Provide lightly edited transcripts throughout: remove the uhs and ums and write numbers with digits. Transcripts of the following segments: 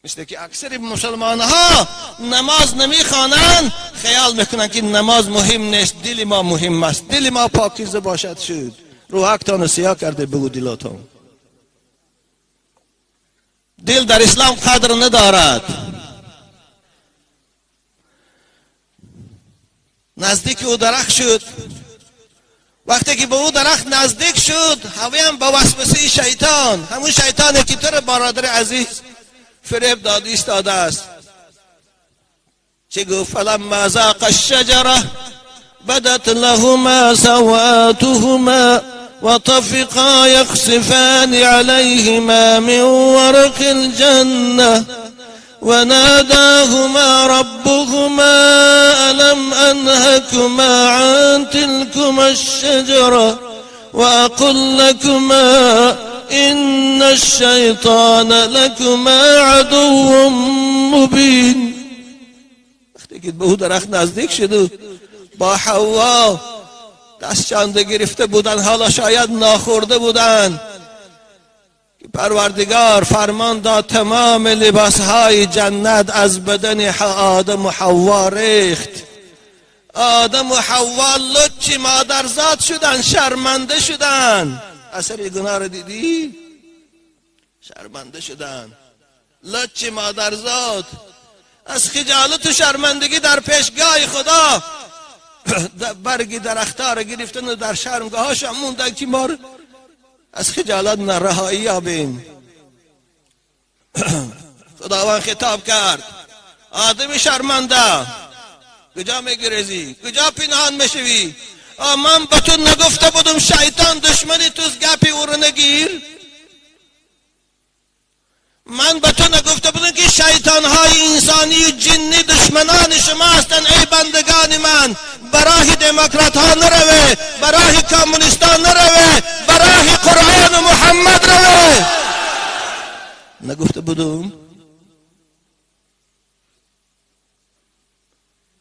مثل که اکثر مسلمان ها نماز نمیخوانند، خیال میکنن که نماز مهم نیست، دل ما مهم است. دل ما پاکیزه باشد شد. روحکتان سیاه کرده بگو دلاتان. دل در اسلام قدر ندارد. نزدیک او درخت شد. وقتی که به او درخت نزدیک شد، هم با وسوسه شیطان، همون شیطانی که تو برادر عزیز فریب داده ایستاده است، چه گفت؟ فلما ذاق الشجره بدت لهما سواتهما وطفقا يخصفان عليهما من ورق الجنة وناداهما ربهما ألم أنهكما عن تلكما الشجرة وأقل لكما إن الشيطان لكما عدو مبين. وقتی که به او درخت نزدیک شد با حوا دست چانده گرفته بودن، حالا شاید ناخورده بودن که پروردگار فرمان داد تمام لباسهای جنت از بدن آدم و حوا ریخت. آدم و حوا لچ مادرزاد شدن، شرمنده شدن. اثر گناه رو دیدی؟ شرمنده شدن. لچ مادرزاد از خجالت و شرمندگی در پیشگاه خدا برگ درختها را گرفتن و در شرمگاهاش موندن که ما از خجالت رهایی یابیم. خداوند خطاب کرد: آدم شرمنده، کجا میگریزی؟ کجا پنهان میشوی؟ من به تو نگفته بودم شیطان دشمنی توست، گپی او رو نگیر؟ من به تو نگفته بودم که شیطان های انسانی و جنی دشمنان شما هستند؟ ای بندگان من، برای دموکرات ها نروه، برای کمونیستان نروه، برای قرآن و محمد روه. نگفته بودم؟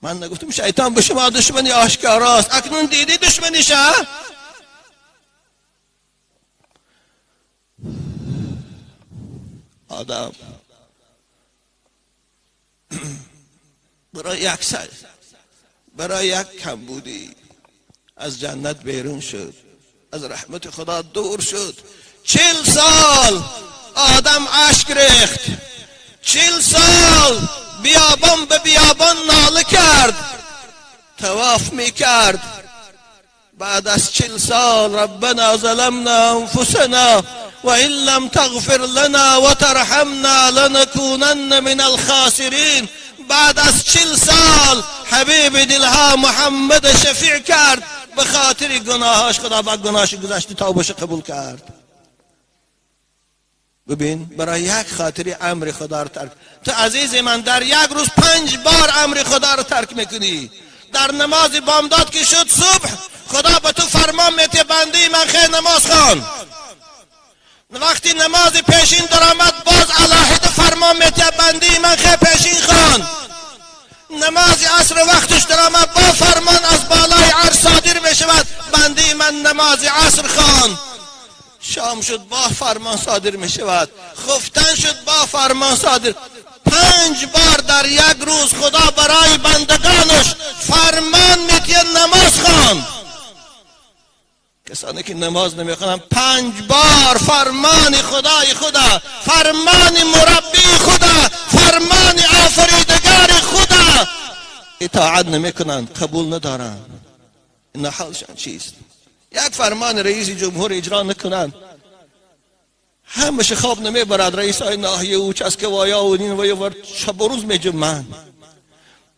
من نگفتم شیطان به شما دشمنی آشکاراست؟ اکنون دیدی دشمنیشه؟ آدم برای یک کمبودی از جنت بیرون شد، از رحمت خدا دور شد. 40 سال آدم اشک ریخت، 40 سال بیابان به بیابان ناله کرد، طواف میکرد. بعد از 40 سال ربنا ظلمنا انفسنا وإن لم تغفر لنا وترحمنا لنكونن من الخاسرین. بعد از 40 سال حبیب دلها محمد شفیع کرد، به خاطر گناهاش خدا با گناهش گذشت توبهش قبول کرد. ببین، برای یک خاطر امر خدا رو ترک. تو عزیز من در یک روز 5 بار امر خدا رو ترک میکنی. در نماز بامداد که شد صبح، خدا به تو فرمان میده بنده من خیر نماز خوان. وقتی نماز پیشین در آمد، باز علاهده فرمان میده بنده من خیر پیشین خوان. نماز عصر وقتش در آمد، با فرمان از بالای عرش صادر میشود بنده من نماز عصر خوان. شام شد، با فرمان صادر میشود. خفتن شد، با فرمان صادر. 5 بار در یک روز خدا برای بندگانش فرمان میده نماز خوان. کسانی که نماز نمیخوانند 5 بار فرمان خدای خدا، فرمان مربی خدا، فرمان آفریدگار خدا اطاعت نمیکنند، قبول ندارند. این حالشان چیست؟ یک فرمان رئیس جمهور اجرا نکنند، همشه خواب نمیبرد. رئیس های ناحیه او چسکوایا و این و شب و روز میجمعند.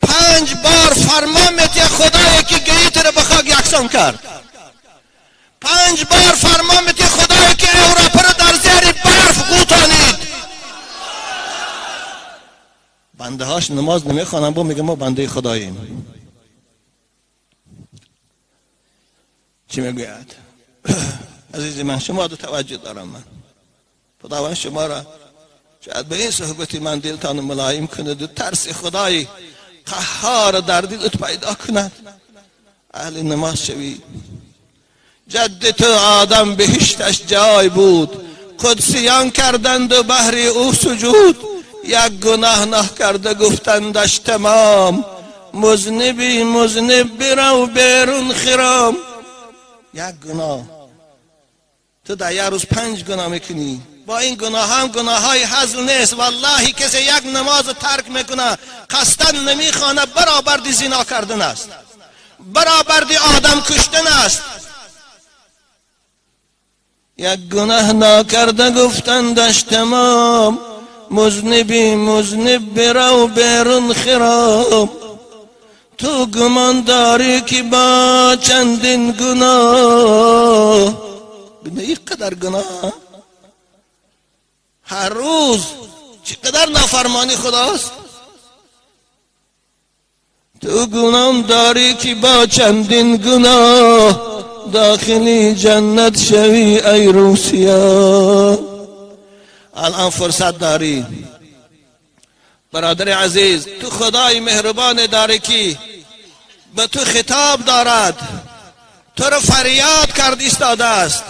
5 بار فرمان میده خدایی که گیت رو به خاک یکسان کرد. 5 بار فرمان میده خدایی که اروپا رو در زیر برف غوطانید. بنده هاش نماز نمیخوانند، با میگه ما بنده خداییم. چی میگوید؟ عزیز من، شما دو توجه دارم. من خداوند شما را شاید به این صحبت من دلتان ملایم کند و ترس خدای قهار در دلت پیدا کند، اهل نماز شوی. جد تو آدم بهشتش جای بود، قدسیان کردند و بهر او سجود. یک گناه نکرده گفتندش تمام، مذنبی مذنب برو بیرون خرام. یک گناه تو در یک روز 5 گناه میکنی، با این گناه هم گناه های هزل نیست. والله کسی یک نماز ترک میکنه قصدن نمیخوانه برابر دی زنا کردن است، برابر دی آدم کشتن است. یک گناه نکرده گفتندش تمام، مذنبی مذنب برو بیرون خرام. تو گمان داری که با چندین گناه، ببین اینقدر گناه هر روز چقدر نافرمانی خداست. تو گمان داری که با چندین گناه، داخلی جنت شوی ای روسیا. الان فرصت داری برادر عزیز، تو خدای مهربان داری که به تو خطاب دارد، تو رو فریاد کرد ایستاده است.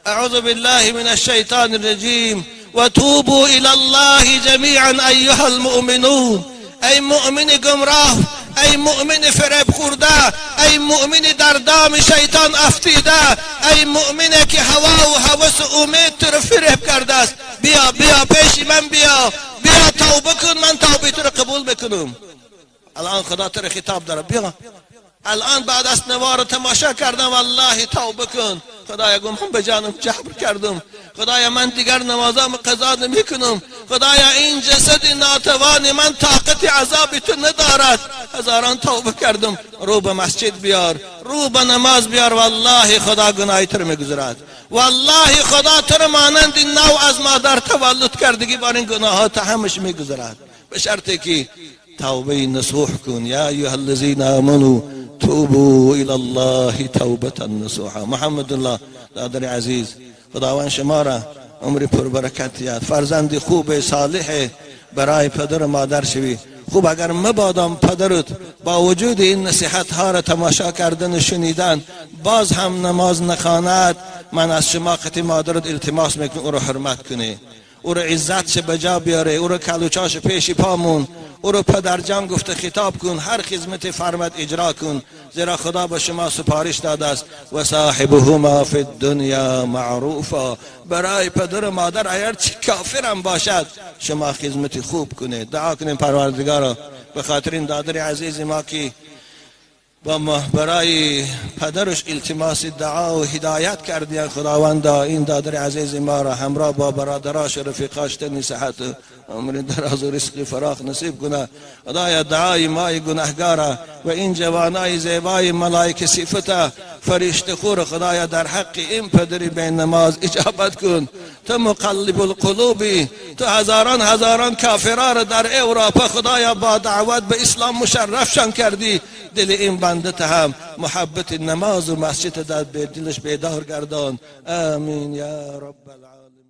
اعوذ بالله من الشیطان الرجیم و توبوا الی الله جمیعا ایها المؤمنون. ای مؤمن گمراه، ای مؤمن فریب خورده، ای مؤمن در دام شیطان افتیده، ای مؤمنی که هوا و هوس و امید تو رو فریب کرده است، بیا بیا پیش من، بیا بیا توبه کن، من توبه تو رو قبول بکنم. الان خدا تو رو خطاب داره، بیا الان بعد از نوار تماشا کردم، والله توبه کن. خدایا گم من به جانم جبر کردم، خدایا من دیگر نمازم قضا نمی کنم، خدایا این جسد ناتوان من طاقت عذاب تو ندارد. هزاران توبه کردم. رو به مسجد بیار، رو به نماز بیار، والله خدا گناهی تو رو میگذرد. والله خدا تو رو مانند نو از مادر تولد کردگی بار این گناهات همش میگذرد، به شرطی که توبه نصوح کن. یا ایها الذین آمنوا توبوا الى الله توبه نصوحا. محمد الله دادر عزیز، خداوند شما را عمر پربرکت یاد، فرزند خوب صالح برای پدر و مادر شوی. خوب اگر مبادم پدرت با وجود این نصیحت ها را تماشا کردن و شنیدن باز هم نماز نخواند، من از شما خطی مادرت التماس میکنم او را حرمت کنی، او را عزتش بجا بیاره، او را کلوچاش پیش پامون، او را پدر جان گفته خطاب کن، هر خدمت فرمت اجرا کن، زیرا خدا به شما سپارش داده است و صاحبهما فی الدنیا معروفا. برای پدر و مادر اگر چه کافر هم باشد شما خدمت خوب کنید. دعا کنیم پروردگارا به خاطر این دادر عزیز ما که با ما برای پدرش التماس دعا و هدایت کردی، خداوندا این دادر عزیز ما را همراه با برادراش و رفیقاش تنی صحت عمر دراز و رزق فراخ نصیب کنه. خدایا دعای ما گناهگارا و این جوانای زیبای ملائکه صفت فرشته خور خدایا در حق این پدری به نماز اجابت کن. تو مقلب القلوبی، تو هزاران کافرها را در اروپا خدایا با دعوت به اسلام مشرفشان کردی. دل این بنده هم محبت نماز و مسجد در دلش بیدار گردان. آمین یا رب العالمین.